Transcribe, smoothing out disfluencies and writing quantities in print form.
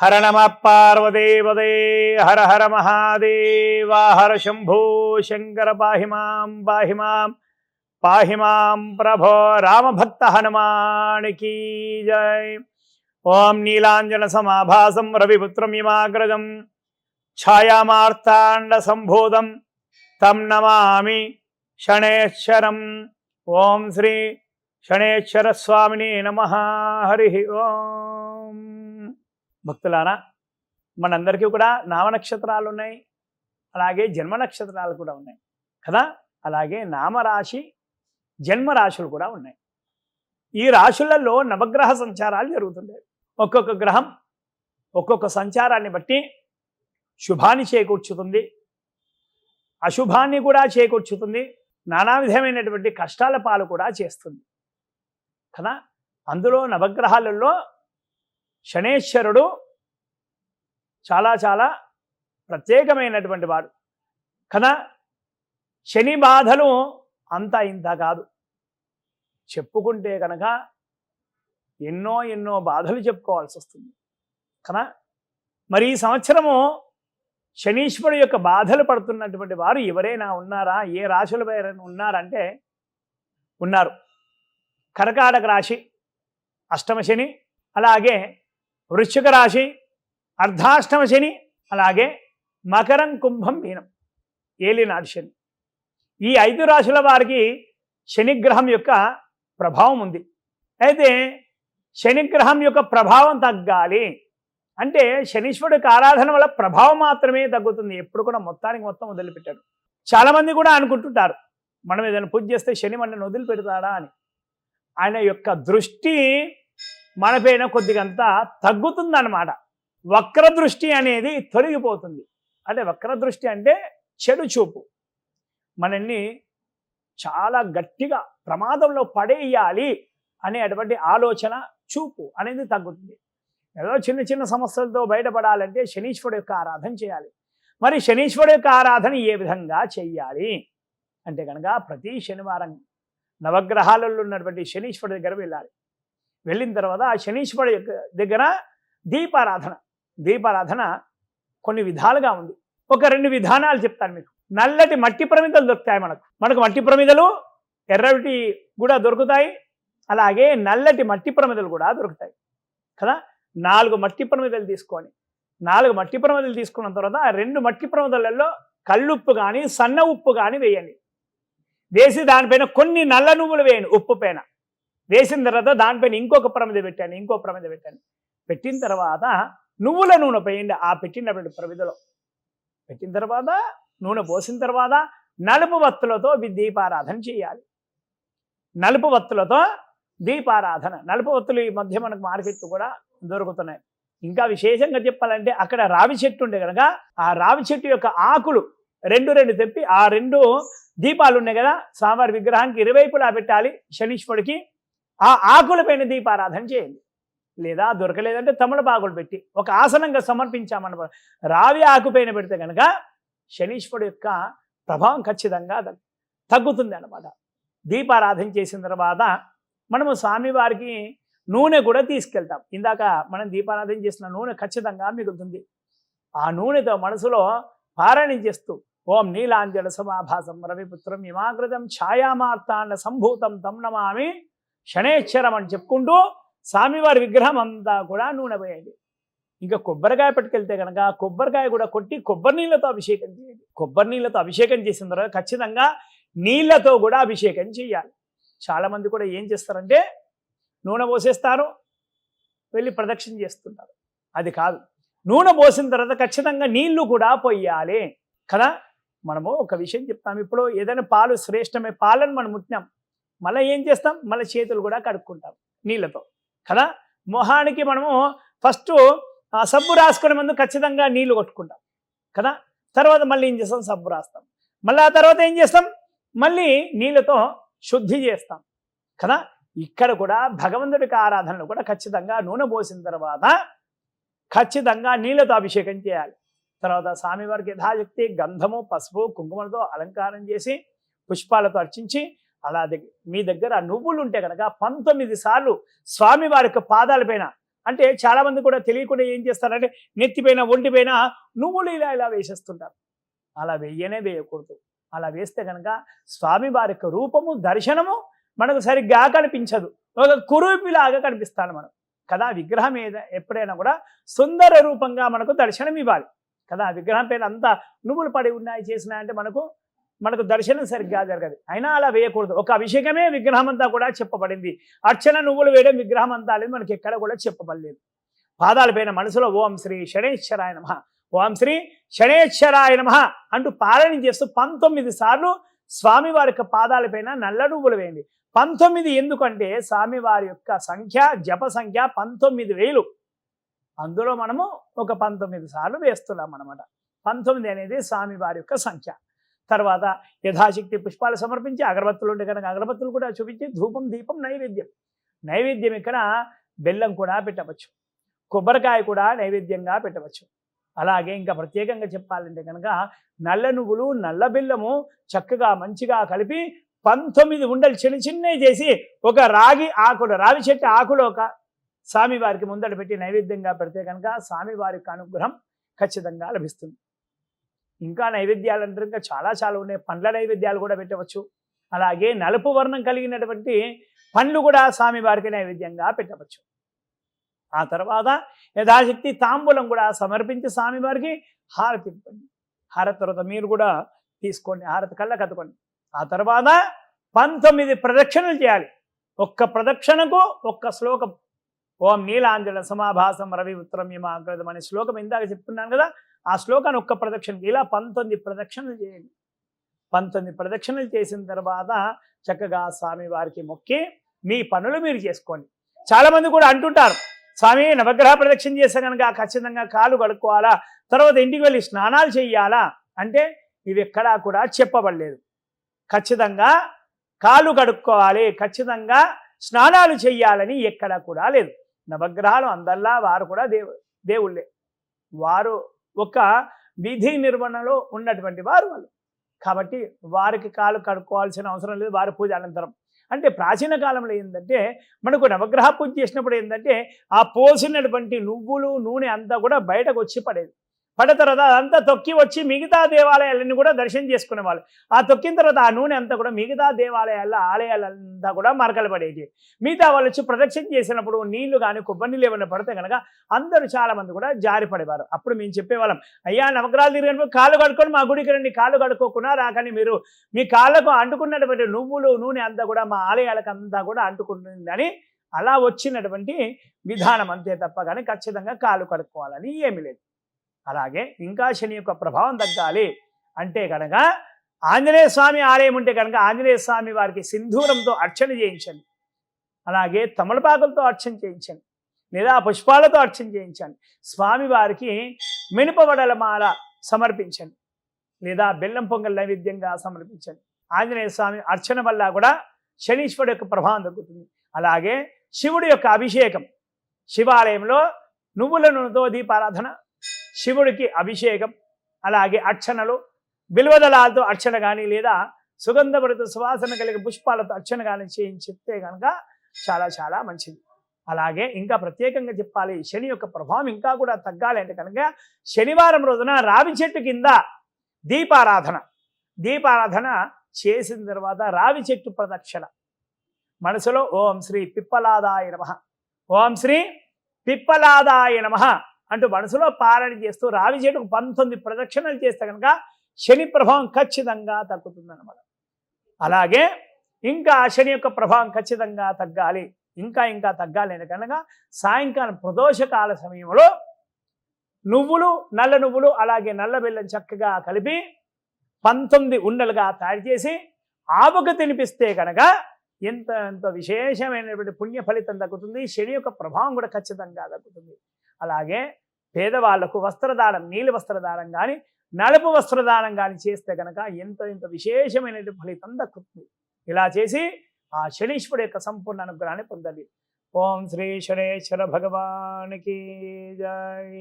హర నమ పార్వదేవదే హర హర మహాదేవ హర శంభో శంకర పాహి మాం ప్రభో రామభక్త హనుమానికి జై. ఓం నీలాంజన సమాభాసం రవిపుత్రం ఇమాగ్రజం ఛాయామార్తాండ సంభూతం తం నమామి శనేశ్వరం. ఓం శ్రీ శనేశ్వర స్వామిని నమః. హరి ఓం. భక్తులారా, మనందరికీ కూడా నామ నక్షత్రాలు ఉన్నాయి, అలాగే జన్మ నక్షత్రాలు కూడా ఉన్నాయి కదా. అలాగే నామరాశి జన్మరాశులు కూడా ఉన్నాయి. ఈ రాశులలో నవగ్రహ సంచారాలు జరుగుతుంటాయి. ఒక్కొక్క గ్రహం ఒక్కొక్క సంచారాన్ని బట్టి శుభాన్ని చేకూర్చుతుంది, అశుభాన్ని కూడా చేకూర్చుతుంది, నానా విధమైనటువంటి కష్టాల పాలు కూడా చేస్తుంది కదా. అందులో నవగ్రహాలలో శనేశ్వరుడు చాలా చాలా ప్రత్యేకమైనటువంటి వాడు కదా. శని బాధలు అంతా ఇంత కాదు, చెప్పుకుంటే కనుక ఎన్నో ఎన్నో బాధలు చెప్పుకోవాల్సి వస్తుంది కదా. మరి ఈ సంవత్సరము శనీశ్వరుడు యొక్క బాధలు పడుతున్నటువంటి వారు ఎవరైనా ఉన్నారా? ఏ రాశుల ఎవరైనా ఉన్నారంటే ఉన్నారు. కర్కాటక రాశి అష్టమ శని, అలాగే వృశ్చిక రాశి అర్ధాష్టమ శని, అలాగే మకరం కుంభం మీనం ఏలినాడు శని. ఈ 5 రాశుల వారికి శనిగ్రహం యొక్క ప్రభావం ఉంది. అయితే శనిగ్రహం యొక్క ప్రభావం తగ్గాలి అంటే శనీశ్వరుడికి ఆరాధన వల్ల ప్రభావం మాత్రమే తగ్గుతుంది. ఎప్పుడు కూడా మొత్తానికి మొత్తం వదిలిపెట్టాడు. చాలామంది కూడా అనుకుంటుంటారు, మనం ఏదైనా పూజ చేస్తే శని మనల్ని వదిలిపెడతాడా అని. ఆయన యొక్క దృష్టి మనపైన కొద్దిగంతా తగ్గుతుందన్నమాట. వక్ర దృష్టి అనేది తొలగిపోతుంది. అంటే వక్ర దృష్టి అంటే చెడు చూపు, మనల్ని చాలా గట్టిగా ప్రమాదంలో పడేయాలి అనేటువంటి ఆలోచన చూపు అనేది తగ్గుతుంది. ఏదో చిన్న చిన్న సమస్యలతో బయటపడాలంటే శనీశ్వరుడు యొక్క ఆరాధన చేయాలి. మరి శనీశ్వరుడు యొక్క ఆరాధన ఏ విధంగా చెయ్యాలి అంటే కనుక ప్రతి శనివారం నవగ్రహాలలో ఉన్నటువంటి శనీశ్వరుడి దగ్గర వెళ్ళాలి. వెళ్ళిన తర్వాత ఆ శనీశ్వరుడి దగ్గర దీపారాధన కొన్ని విధాలుగా ఉంది. ఒక 2 విధానాలు చెప్తాను మీకు. నల్లటి మట్టి ప్రమిదలు దొరుకుతాయి మనకు మట్టి ప్రమిదలు ఎర్రటి కూడా దొరుకుతాయి, అలాగే నల్లటి మట్టి ప్రమిదలు కూడా దొరుకుతాయి కదా. 4 మట్టి ప్రమిదలు తీసుకొని 4 మట్టి ప్రమిదలు తీసుకున్న తర్వాత ఆ 2 మట్టి ప్రమిదలలో కల్లుప్పు కానీ సన్న ఉప్పు కానీ వేయండి. వేసి దానిపైన కొన్ని నల్ల నువ్వులు వేయండి. ఉప్పు పైన వేసిన తర్వాత దానిపైన ఇంకొక ప్రమిద పెట్టండి. పెట్టిన తర్వాత నువ్వుల నూనె పోయండి ఆ పెట్టినటువంటి ప్రమిదలో. పెట్టిన తర్వాత నూనె పోసిన తర్వాత నలుపు వత్తులతో దీపారాధన చేయాలి. నలుపు వత్తులతో దీపారాధన. నలుపు వత్తులు ఈ మధ్య మనకు మార్కెట్లు కూడా దొరుకుతున్నాయి. ఇంకా విశేషంగా చెప్పాలంటే అక్కడ రావి చెట్టు ఉండే కనుక ఆ రావి చెట్టు యొక్క ఆకులు 2 తెప్పి ఆ 2 దీపాలు ఉన్నాయి కదా స్వామివారి విగ్రహానికి ఇరువైపులా పెట్టాలి. శనీశ్వరుడికి ఆ ఆకులపైన దీపారాధన చేయండి. లేదా దొరకలేదంటే తమలపాకులు పెట్టి ఒక ఆసనంగా సమర్పించామన్న రావి ఆకుపైన పెడితే కనుక శనీశ్వరుడు యొక్క ప్రభావం ఖచ్చితంగా తగ్గుతుంది అన్నమాట. దీపారాధన చేసిన తర్వాత మనము స్వామివారికి నూనె కూడా తీసుకెళ్తాం. ఇందాక మనం దీపారాధన చేసిన నూనె ఖచ్చితంగా మిగులుతుంది. ఆ నూనెతో మనసులో పారాయణం చేస్తూ ఓం నీలాంజన సమాభాసం రవిపుత్రం ఇమాగ్రజం ఛాయామార్తాండ సంభూతం తం నమామి శనేశ్వరం అని చెప్పుకుంటూ స్వామివారి విగ్రహం అంతా కూడా నూనె పోయండి. ఇంకా కొబ్బరికాయ పట్టుకెళ్తే కనుక కొబ్బరికాయ కూడా కొట్టి కొబ్బరి నీళ్ళతో అభిషేకం చేయండి. కొబ్బరి నీళ్ళతో అభిషేకం చేసిన తర్వాత ఖచ్చితంగా నీళ్ళతో కూడా అభిషేకం చేయాలి. చాలామంది కూడా ఏం చేస్తారంటే నూనె పోసేస్తారు, వెళ్ళి ప్రదక్షిణ చేస్తుంటారు. అది కాదు, నూనె పోసిన తర్వాత ఖచ్చితంగా నీళ్లు కూడా పోయాలి కదా. మనము ఒక విషయం చెప్తాం, ఇప్పుడు ఏదైనా పాలు శ్రేష్టమే, పాలను మనం ముట్టినాం, మళ్ళీ ఏం చేస్తాం, మళ్ళీ చేతులు కూడా కడుక్కుంటాం నీళ్ళతో కదా. మొహానికి మనము ఫస్ట్ సబ్బు రాసుకునే ముందు ఖచ్చితంగా నీళ్లు కొట్టుకుంటాం కదా. తర్వాత మళ్ళీ ఏం చేస్తాం, సబ్బు రాస్తాం. మళ్ళీ ఆ తర్వాత ఏం చేస్తాం, మళ్ళీ నీళ్ళతో శుద్ధి చేస్తాం కదా. ఇక్కడ కూడా భగవంతుడికి ఆరాధనలు కూడా ఖచ్చితంగా నూనె పోసిన తర్వాత ఖచ్చితంగా నీళ్ళతో అభిషేకం చేయాలి. తర్వాత స్వామివారికి యథాశక్తి గంధము పసుపు కుంకుమలతో అలంకారం చేసి పుష్పాలతో అర్చించి అలా మీ దగ్గర నువ్వులు ఉంటే కనుక 19 సార్లు స్వామివారి యొక్క పాదాలపైన అంటే చాలా మంది కూడా తెలియకుండా ఏం చేస్తారంటే నెత్తిపైన ఒంటిపైన నువ్వులు ఇలా ఇలా వేసేస్తుంటారు. అలా వేయకూడదు. అలా వేస్తే కనుక స్వామివారి యొక్క రూపము దర్శనము మనకు సరిగ్గా కనిపించదు, ఒక కురూపిలాగా కనిపిస్తాను మనం కదా. విగ్రహం ఎప్పుడైనా కూడా సుందర రూపంగా మనకు దర్శనం ఇవ్వాలి కదా. విగ్రహం పైన అంతా నువ్వులు పడి ఉన్నాయి చేసినాయంటే మనకు దర్శనం సరిగ్గా జరగదు. అయినా అలా వేయకూడదు. ఒక అభిషేకమే విగ్రహం అంతా కూడా చెప్పబడింది. అర్చన నువ్వులు వేయడం విగ్రహం అంతా అనేది మనకి ఎక్కడ కూడా చెప్పబడలేదు. పాదాలపైన మనసులో ఓం శ్రీ శనేశ్వరాయ నమః, ఓం శ్రీ శనేశ్వరాయ నమః అంటూ పారాయణం చేస్తూ 19 సార్లు స్వామివారి యొక్క పాదాలపైన నల్ల నువ్వులు వేయండి. 19 ఎందుకంటే స్వామివారి యొక్క సంఖ్య, జప సంఖ్య 19,000. అందులో మనము ఒక 19 సార్లు వేస్తున్నాం అన్నమాట. 19 అనేది స్వామివారి యొక్క సంఖ్య. తర్వాత యథాశక్తి పుష్పాలు సమర్పించి, అగరబత్తులు ఉంటే కనుక అగరబత్తులు కూడా చూపించి, ధూపం దీపం నైవేద్యం ఇక్కడ బెల్లం కూడా పెట్టవచ్చు, కొబ్బరికాయ కూడా నైవేద్యంగా పెట్టవచ్చు. అలాగే ఇంకా ప్రత్యేకంగా చెప్పాలంటే కనుక నల్ల నువ్వులు నల్ల బెల్లము చక్కగా మంచిగా కలిపి 19 ఉండలు చిన్నవి చేసి ఒక రావి చెట్టు ఆకులో ఒక స్వామివారికి ముందట పెట్టి నైవేద్యంగా పెడితే కనుక స్వామివారి యొక్క అనుగ్రహం ఖచ్చితంగా లభిస్తుంది. ఇంకా నైవేద్యాలు అంటే ఇంకా చాలా ఉన్నాయి. పండ్ల నైవేద్యాలు కూడా పెట్టవచ్చు. అలాగే నలుపు వర్ణం కలిగినటువంటి పండ్లు కూడా స్వామివారికి నైవేద్యంగా పెట్టవచ్చు. ఆ తర్వాత యథాశక్తి తాంబూలం కూడా సమర్పించి స్వామివారికి హారతి ఇవ్వండి. హారతి తర్వాత మీరు కూడా తీసుకోండి, హారతి కళ్ళ కత్తుకోండి. ఆ తర్వాత 19 ప్రదక్షిణలు చేయాలి. ఒక్క ప్రదక్షిణకు ఒక్క శ్లోకం. ఓం నీలాంజన సమాభాసం రవి ఉత్తరం యమాగ్రదం అనే శ్లోకం ఇందాక చెప్తున్నాను కదా, ఆ శ్లోకాన్ని ఒక్క ప్రదక్షిణకి ఇలా 19 ప్రదక్షిణలు చేయండి. 19 ప్రదక్షిణలు చేసిన తర్వాత చక్కగా స్వామివారికి మొక్కి మీ పనులు మీరు చేసుకోండి. చాలామంది కూడా అంటుంటారు, స్వామి నవగ్రహ ప్రదక్షిణ చేస్తే కనుక ఖచ్చితంగా కాలు కడుక్కోవాలా, తర్వాత ఇంటికి వెళ్ళి స్నానాలు చేయాలా అంటే ఇవి ఎక్కడా కూడా చెప్పబడలేదు. ఖచ్చితంగా కాలు కడుక్కోవాలి, ఖచ్చితంగా స్నానాలు చేయాలని ఎక్కడా కూడా లేదు. నవగ్రహాలు అందల్లా వారు కూడా దేవుళ్ళే, వారు ఒక విధి నిర్వహణలో ఉన్నటువంటి వారు వాళ్ళు. కాబట్టి వారికి కాలు కడుక్కోవాల్సిన అవసరం లేదు, వారి పూజ అనంతరం. అంటే ప్రాచీన కాలంలో ఏంటంటే మనకు నవగ్రహ పూజ చేసినప్పుడు ఏంటంటే ఆ పోసినటువంటి నువ్వులు నూనె అంతా కూడా బయటకు వచ్చి పడేది. పడిన తర్వాత అదంతా తొక్కి వచ్చి మిగతా దేవాలయాలన్నీ కూడా దర్శనం చేసుకునేవాళ్ళు. ఆ తొక్కిన తర్వాత ఆ నూనె అంతా కూడా మిగతా ఆలయాలంతా కూడా మరకలు పడేది. మిగతా వాళ్ళు వచ్చి ప్రదక్షిణ చేసినప్పుడు నీళ్లు కానీ కొబ్బరి నీళ్ళు ఏమైనా పడితే కనుక అందరూ చాలా మంది కూడా జారి పడేవారు. అప్పుడు మేము చెప్పేవాళ్ళం, అయ్యా నవగ్రహాలు తిరిగినప్పుడు కాళ్ళు కడుక్కొని మా గుడికి రండి, కాళ్ళు కడుక్కోకుండా రాకని మీరు మీ కాళ్ళకు అంటుకున్నటువంటి నువ్వులు నూనె అంతా కూడా మా ఆలయాలకు అంతా కూడా అంటుకుంటుందని అలా వచ్చినటువంటి విధానం అంతే తప్ప కానీ ఖచ్చితంగా కాళ్ళు కడుక్కోవాలని ఏమీ లేదు. అలాగే ఇంకా శని యొక్క ప్రభావం తగ్గాలి అంటే కనుక ఆంజనేయ స్వామి ఆలయం ఉంటే కనుక ఆంజనేయ స్వామి వారికి సింధూరంతో అర్చన చేయించండి. అలాగే తమలపాకులతో అర్చన చేయించండి, లేదా పుష్పాలతో అర్చన చేయించండి. స్వామివారికి మినపవడల మాల సమర్పించండి, లేదా బెల్లం పొంగల్ నైవేద్యంగా సమర్పించండి. ఆంజనేయ స్వామి అర్చన వల్ల కూడా శనీశ్వరుడు యొక్క ప్రభావం తగ్గుతుంది. అలాగే శివుడి యొక్క అభిషేకం, శివాలయంలో నువ్వుల నూనెతో దీపారాధన, శివుడికి అభిషేకం, అలాగే అర్చనలు బిల్వదళాలతో అర్చన కానీ లేదా సుగంధభరిత సువాసన కలిగే పుష్పాలతో అర్చన కానీ చెప్తే కనుక చాలా మంచిది. అలాగే ఇంకా ప్రత్యేకంగా చెప్పాలి, శని యొక్క ప్రభావం ఇంకా కూడా తగ్గాలి అంటే కనుక శనివారం రోజున రావి చెట్టు కింద దీపారాధన చేసిన తర్వాత రావి చెట్టు ప్రదక్షిణ మనసులో ఓం శ్రీ పిప్పలాదాయ నమః, ఓం శ్రీ పిప్పలాదాయ నమః అంటూ మనసులో పారాయణ చేస్తూ రావి చెట్టుకు 19 ప్రదక్షిణలు చేస్తే కనుక శని ప్రభావం ఖచ్చితంగా తగ్గుతుందన్నమాట. అలాగే ఇంకా శని యొక్క ప్రభావం ఖచ్చితంగా తగ్గాలి, ఇంకా తగ్గాలి అని కనుక సాయంకాలం ప్రదోషకాల సమయంలో నువ్వులు నల్ల నువ్వులు అలాగే నల్ల బెల్లం చక్కగా కలిపి 19 ఉండలుగా తయారు చేసి ఆవుకు తినిపిస్తే కనుక ఎంతో విశేషమైనటువంటి పుణ్య ఫలితం తగ్గుతుంది. శని యొక్క ప్రభావం కూడా ఖచ్చితంగా తగ్గుతుంది. అలాగే పేదవాళ్లకు వస్త్రదానం, నీలి వస్త్రదానం కానీ నలుపు వస్త్రదానం కానీ చేస్తే కనుక ఎంతో విశేషమైనటువంటి ఫలితం దక్కుతుంది. ఇలా చేసి ఆ శనీశ్వరుడు యొక్క సంపూర్ణ అనుగ్రహాన్ని పొందాలి. ఓం శ్రీ శనేశ్వర భగవానికి జై.